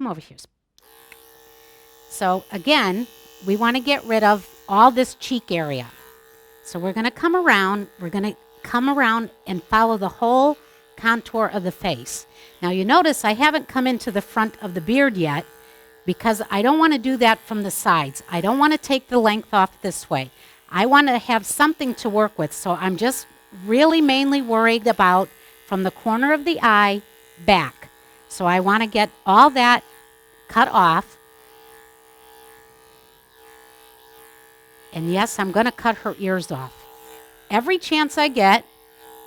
Come over here. So again, we want to get rid of all this cheek area. So we're going to come around. We're going to come around and follow the whole contour of the face. Now you notice I haven't come into the front of the beard yet because I don't want to do that from the sides. I don't want to take the length off this way. I want to have something to work with. So I'm just really mainly worried about from the corner of the eye back. So I want to get all that cut off. And yes, I'm going to cut her ears off. Every chance I get,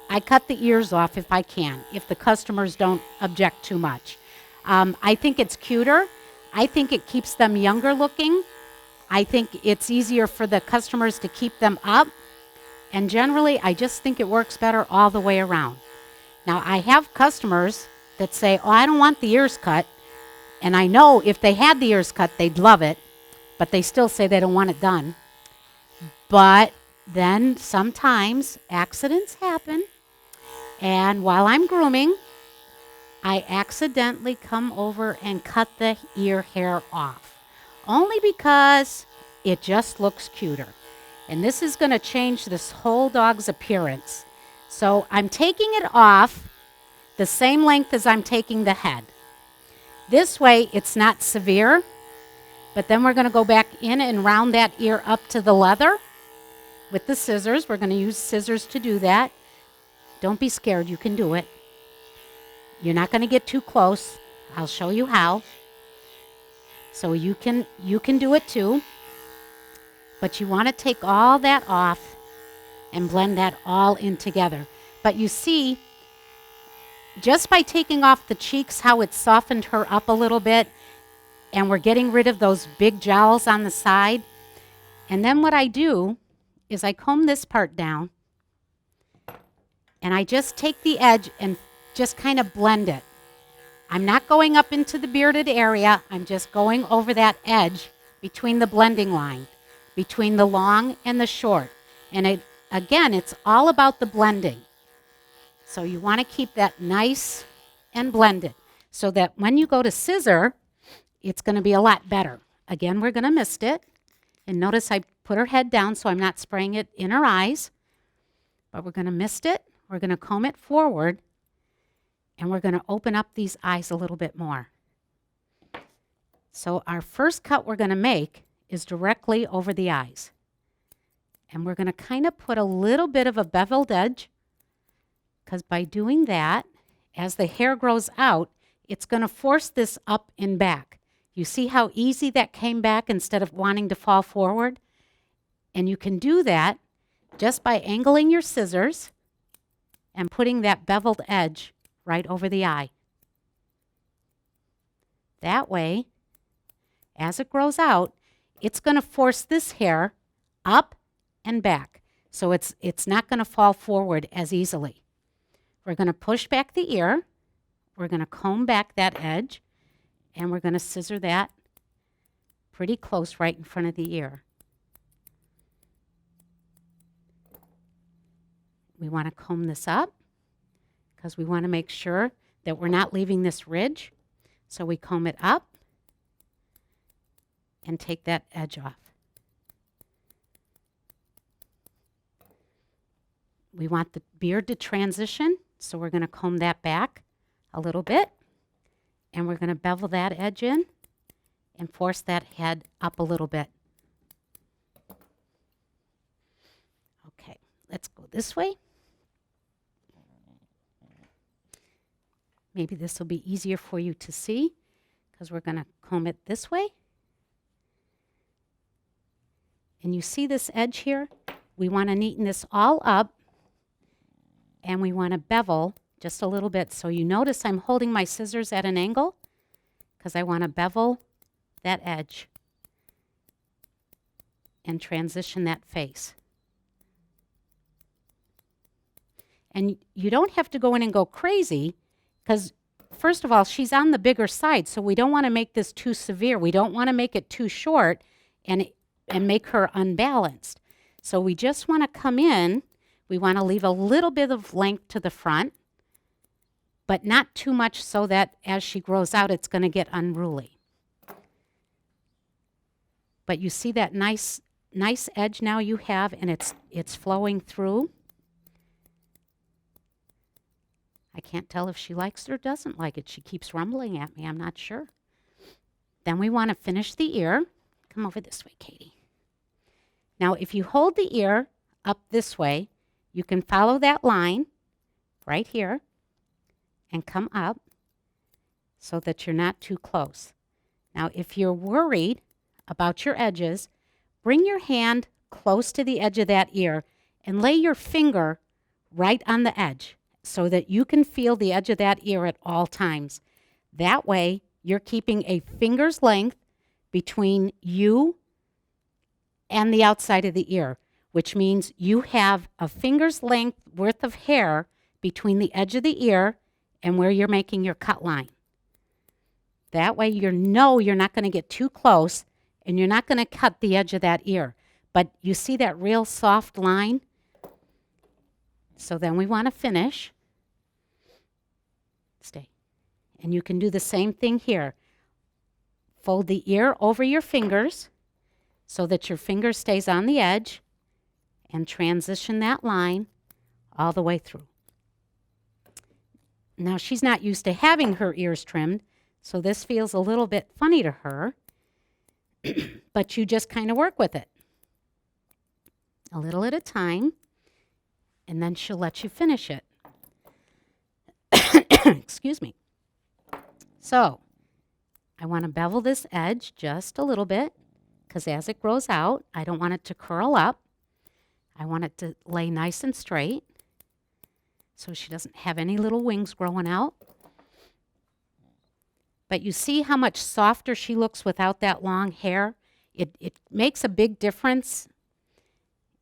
I cut the ears off if I can, if the customers don't object too much. I think it's cuter. I think it keeps them younger looking. I think it's easier for the customers to keep them up. And generally, I just think it works better all the way around. Now, I have customers that say, oh, I don't want the ears cut. And I know if they had the ears cut, they'd love it. But they still say they don't want it done. But then sometimes accidents happen. And while I'm grooming, I accidentally come over and cut the ear hair off. Only because it just looks cuter. And this is going to change this whole dog's appearance. So I'm taking it off the same length as I'm taking the head. This way it's not severe. But then we're going to go back in and round that ear up to the leather with the scissors. We're going to use scissors to do that. Don't be scared. You can do it. You're not going to get too close. I'll show you how. So you can do it too. But you want to take all that off and blend that all in together. But you see, just by taking off the cheeks, how it softened her up a little bit, and we're getting rid of those big jowls on the side. And then what I do is I comb this part down, and I just take the edge and just kind of blend it. I'm not going up into the bearded area. I'm just going over that edge between the blending line, between the long and the short. And again, it's all about the blending. So you want to keep that nice and blended so that when you go to scissor, it's going to be a lot better. Again, we're going to mist it. And notice I put her head down so I'm not spraying it in her eyes. But we're going to mist it. We're going to comb it forward. And we're going to open up these eyes a little bit more. So our first cut we're going to make is directly over the eyes. And we're going to kind of put a little bit of a beveled edge, because by doing that, as the hair grows out, it's going to force this up and back. You see how easy that came back instead of wanting to fall forward? And you can do that just by angling your scissors and putting that beveled edge right over the eye. That way, as it grows out, it's going to force this hair up and back. So it's not going to fall forward as easily. We're going to push back the ear. We're going to comb back that edge. And we're going to scissor that pretty close right in front of the ear. We want to comb this up because we want to make sure that we're not leaving this ridge. So we comb it up and take that edge off. We want the beard to transition, so we're going to comb that back a little bit. And we're going to bevel that edge in and force that head up a little bit. Okay, let's go this way. Maybe this will be easier for you to see because we're going to comb it this way. And you see this edge here? We want to neaten this all up, and we want to bevel just a little bit. So you notice I'm holding my scissors at an angle because I want to bevel that edge and transition that face. And you don't have to go in and go crazy because, first of all, she's on the bigger side, so we don't want to make this too severe. We don't want to make it too short and make her unbalanced. So we just want to come in. We want to leave a little bit of length to the front. but not too much so that as she grows out, it's going to get unruly. But you see that nice edge now you have, and it's flowing through. I can't tell if she likes it or doesn't like it. She keeps rumbling at me. I'm not sure. Then we want to finish the ear. Come over this way, Katie. Now, if you hold the ear up this way, you can follow that line right here and come up so that you're not too close. Now, if you're worried about your edges, bring your hand close to the edge of that ear and lay your finger right on the edge so that you can feel the edge of that ear at all times. That way, you're keeping a finger's length between you and the outside of the ear, which means you have a finger's length worth of hair between the edge of the ear and where you're making your cut line. That way you know you're not going to get too close and you're not going to cut the edge of that ear. But you see that real soft line? So then we want to finish. Stay. And you can do the same thing here. Fold the ear over your fingers so that your finger stays on the edge and transition that line all the way through. Now, she's not used to having her ears trimmed, so this feels a little bit funny to her, but you just kind of work with it a little at a time, and then she'll let you finish it. Excuse me. So, I want to bevel this edge just a little bit because as it grows out, I don't want it to curl up. I want it to lay nice and straight so she doesn't have any little wings growing out. But you see how much softer she looks without that long hair? It makes a big difference.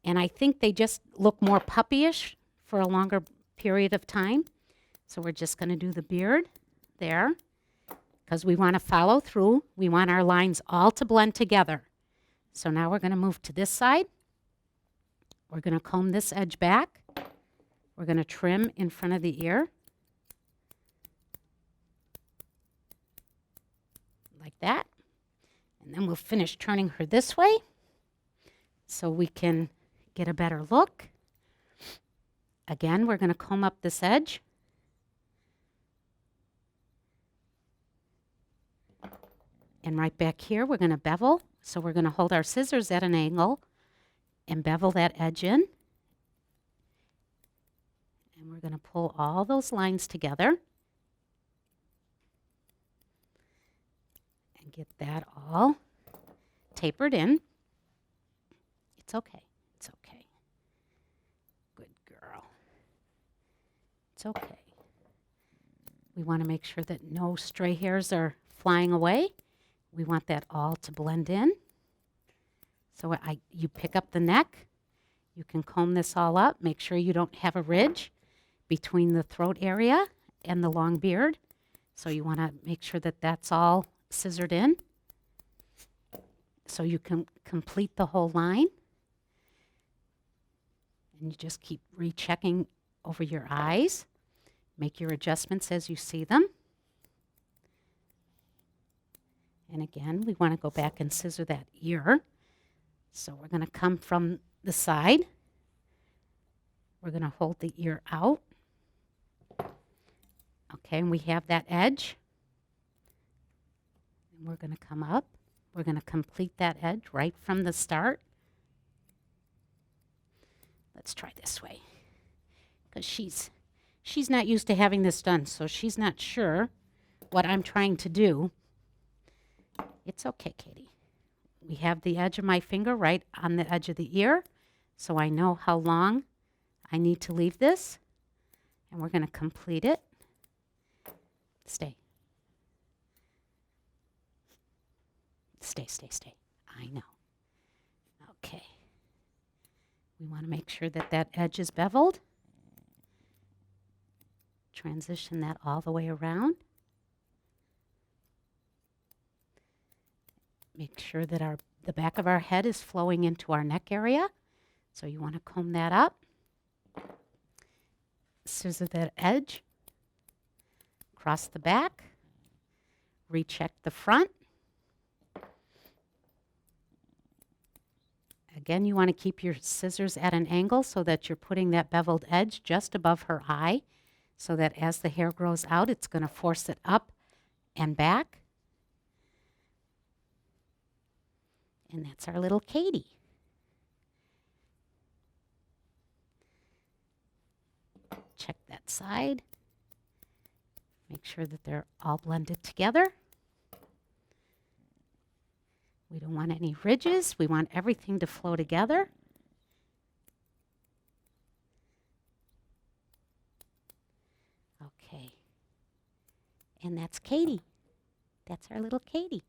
And I think they just look more puppyish for a longer period of time. So we're just going to do the beard there because we want to follow through. We want our lines all to blend together. So now we're going to move to this side. We're going to comb this edge back. We're going to trim in front of the ear. Like that. And then we'll finish turning her this way so we can get a better look. Again, we're going to comb up this edge. And right back here, we're going to bevel. So we're going to hold our scissors at an angle and bevel that edge in. And we're going to pull all those lines together and get that all tapered in. It's okay. It's okay. Good girl. It's okay. We want to make sure that no stray hairs are flying away. We want that all to blend in. So you pick up the neck. You can comb this all up. Make sure you don't have a ridge between the throat area and the long beard. So you want to make sure that that's all scissored in. So you can complete the whole line. And you just keep rechecking over your eyes. Make your adjustments as you see them. And again, we want to go back and scissor that ear. So we're going to come from the side. We're going to hold the ear out. Okay, and we have that edge. And we're going to come up. We're going to complete that edge right from the start. Let's try this way. Because she's not used to having this done, so she's not sure what I'm trying to do. It's okay, Katie. We have the edge of my finger right on the edge of the ear, so I know how long I need to leave this. And we're going to complete it. Stay. Stay, stay, stay. I know. Okay. We want to make sure that that edge is beveled. Transition that all the way around. Make sure that the back of our head is flowing into our neck area. So you want to comb that up. Scissor that edge. across the back, recheck the front. Again, you want to keep your scissors at an angle so that you're putting that beveled edge just above her eye, so that as the hair grows out, it's going to force it up and back. And that's our little Katie. Check that side. Make sure that they're all blended together. We don't want any ridges. We want everything to flow together. Okay. And that's Katie. That's our little Katie.